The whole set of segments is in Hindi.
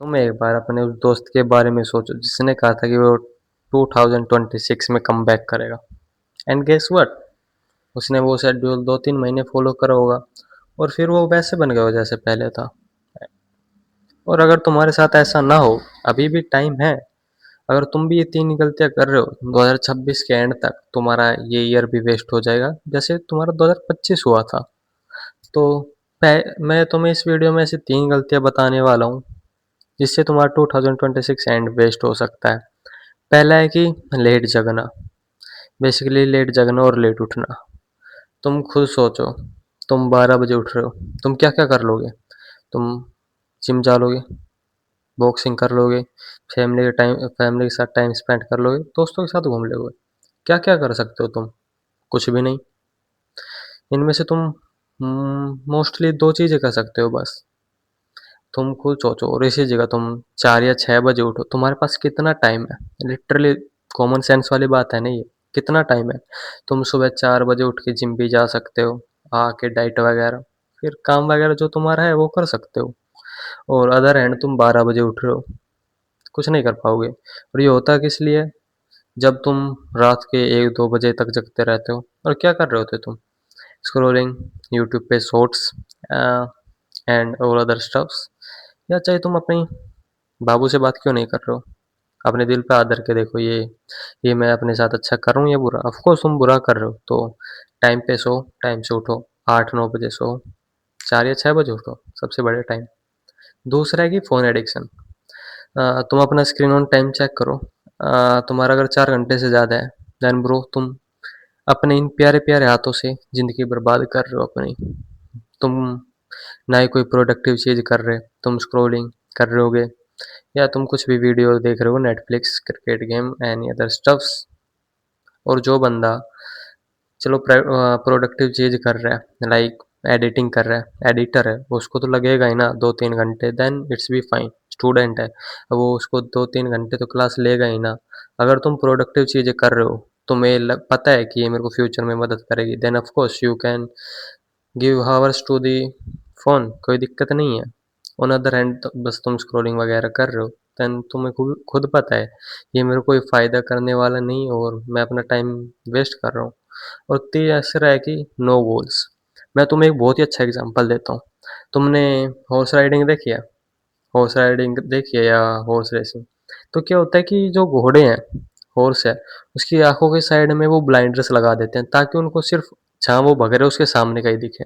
तुम एक बार अपने उस दोस्त के बारे में सोचो जिसने कहा था कि वो 2026 में कम बैक करेगा। एंड गेस व्हाट, उसने वो शेड्यूल 2-3 महीने फॉलो करा होगा और फिर वो वैसे बन गया हो जैसे पहले था। और अगर तुम्हारे साथ ऐसा ना हो, अभी भी टाइम है। अगर तुम भी ये 3 गलतियां कर रहे हो 2026 के एंड तक, तुम्हारा ये ईयर भी वेस्ट हो जाएगा जैसे तुम्हारा 2025 हुआ था। तो मैं तुम्हें इस वीडियो में ऐसी 3 गलतियां बताने वाला हूँ जिससे तुम्हारा 2026 एंड वेस्ट हो सकता है। पहला है कि लेट जगना। बेसिकली लेट जगना और लेट उठना। तुम खुद सोचो, तुम 12 बजे उठ रहे हो, तुम क्या क्या कर लोगे? तुम जिम जा लोगे, बॉक्सिंग कर लोगे, फैमिली के साथ टाइम स्पेंड कर लोगे, दोस्तों के साथ घूम लोगे। क्या क्या कर सकते हो तुम? कुछ भी नहीं। इनमें से तुम मोस्टली 2 चीज़ें कर सकते हो बस। तुम खुद सोचो और इसी जगह तुम 4 या 6 बजे उठो, तुम्हारे पास कितना टाइम है? लिटरली कॉमन सेंस वाली बात है ना ये। कितना टाइम है? तुम सुबह 4 बजे उठ के जिम भी जा सकते हो, आके डाइट वगैरह, फिर काम वगैरह जो तुम्हारा है वो कर सकते हो। और अदर हैंड तुम 12 बजे उठ रहे हो, कुछ नहीं कर पाओगे। और ये होता किस लिए? जब तुम रात के 1-2 बजे तक जगते रहते हो और क्या कर रहे होते तुम? स्क्रोलिंग यूट्यूब पे शॉर्ट्स एंड और अदर स्टफ्स। या चाहे तुम अपनी बाबू से बात क्यों नहीं कर रहे हो? अपने दिल पे हाथ धर के देखो, ये मैं अपने साथ अच्छा कर रहा हूँ या बुरा? ऑफ कोर्स तुम बुरा कर रहे हो, तो टाइम पे सो, टाइम से उठो, 8-9 बजे सो, 4 या 6 बजे उठो, सबसे बढ़िया टाइम। दूसरा है कि फ़ोन एडिक्शन। तुम अपना स्क्रीन ऑन टाइम चेक करो। तुम्हारा अगर 4 घंटे से ज़्यादा है, देन ब्रो तुम अपने इन प्यारे प्यारे हाथों से ज़िंदगी बर्बाद कर रहे हो अपनी। तुम ना ही कोई प्रोडक्टिव चीज़ कर रहे, तुम स्क्रोलिंग कर रहे होगे, या तुम कुछ भी वीडियो देख रहे हो, Netflix, cricket game, any other stuffs. और जो बंदा चलो प्रोडक्टिव चीज़ कर रहा है, लाइक एडिटिंग कर रहा है, एडिटर है, उसको तो लगेगा ही ना 2-3 घंटे, then it's be fine. Student है, अब वो उसको 2-3 घंटे तो क्लास लेगा ही ना। अगर तुम प्रोडक्टिव चीज़ें कर रहे हो, तुम्हें पता है कि ये मेरे को फ्यूचर में मदद करेगी, then of course you can give hours to the phone, कोई दिक्कत नहीं है। ऑन अदर हैंड तो बस तुम स्क्रॉलिंग वगैरह कर रहे हो, देन तुम्हें खुद खुद पता है ये मेरे को कोई फ़ायदा करने वाला नहीं और मैं अपना टाइम वेस्ट कर रहा हूँ। और तीसरा है कि नो गोल्स। मैं तुम्हें एक बहुत ही अच्छा एग्जांपल देता हूँ। तुमने हॉर्स राइडिंग देखी है? हॉर्स राइडिंग देखी है या हॉर्स रेसिंग? तो क्या होता है कि जो घोड़े हैं, हॉर्स है, उसकी आँखों के साइड में वो ब्लाइंडर्स लगा देते हैं ताकि उनको सिर्फ जहाँ वो भग रहे हैं उसके सामने का ही दिखे।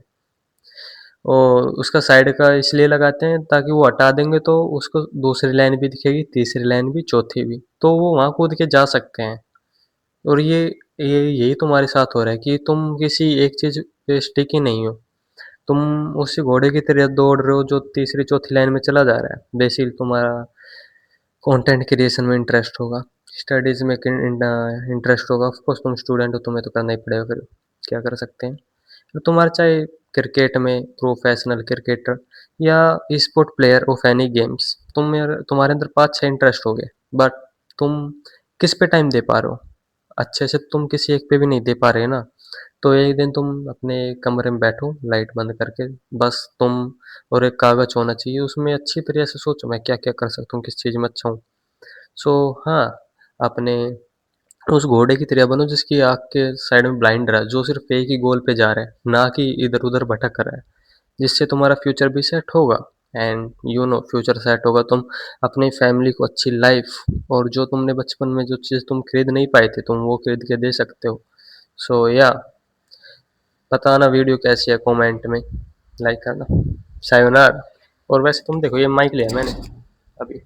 और उसका साइड का इसलिए लगाते हैं ताकि वो हटा देंगे तो उसको दूसरी लाइन भी दिखेगी, तीसरी लाइन भी, चौथी भी, तो वो वहाँ कूद के जा सकते हैं। और ये यही तुम्हारे साथ हो रहा है कि तुम किसी एक चीज़ पे स्टिक ही नहीं हो। तुम उसी घोड़े की तरह दौड़ रहे हो जो तीसरी चौथी लाइन में चला जा रहा है। बेसिकली तुम्हारा कंटेंट क्रिएशन में इंटरेस्ट होगा, स्टडीज़ में इंटरेस्ट होगा। ऑफ कोर्स तुम स्टूडेंट हो, तुम्हें तो करना ही पड़ेगा, फिर क्या कर सकते हैं। तो तुम्हारा चाहे क्रिकेट में प्रोफेशनल क्रिकेटर या sport player of any games, तुम्हारे अंदर 5-6 इंटरेस्ट हो गए, बट तुम किस पे टाइम दे पा रहे हो? अच्छे से तुम किसी एक पे भी नहीं दे पा रहे ना। तो एक दिन तुम अपने कमरे में बैठो लाइट बंद करके, बस तुम और एक कागज होना चाहिए, उसमें अच्छी तरह से सोचो मैं क्या क्या कर सकता हूँ, किस चीज़ में अच्छा हूँ। सो हाँ, अपने उस घोड़े की तरह बनो जिसकी आँख के साइड में ब्लाइंड रहा है, जो सिर्फ एक ही गोल पे जा रहा है, ना कि इधर-उधर भटक रहा है। जिससे तुम्हारा फ्यूचर भी सेट होगा, and you know future set होगा, तुम अपनी फैमिली को अच्छी लाइफ और जो तुमने बचपन में जो चीज़ तुम खरीद नहीं पाए थे, तुम वो खरीद के दे सकते हो। सो या बताना वीडियो कैसी है कमेंट में, लाइक करना। सायोनारा। और वैसे तुम देखो ये माइक लिया मैंने अभी।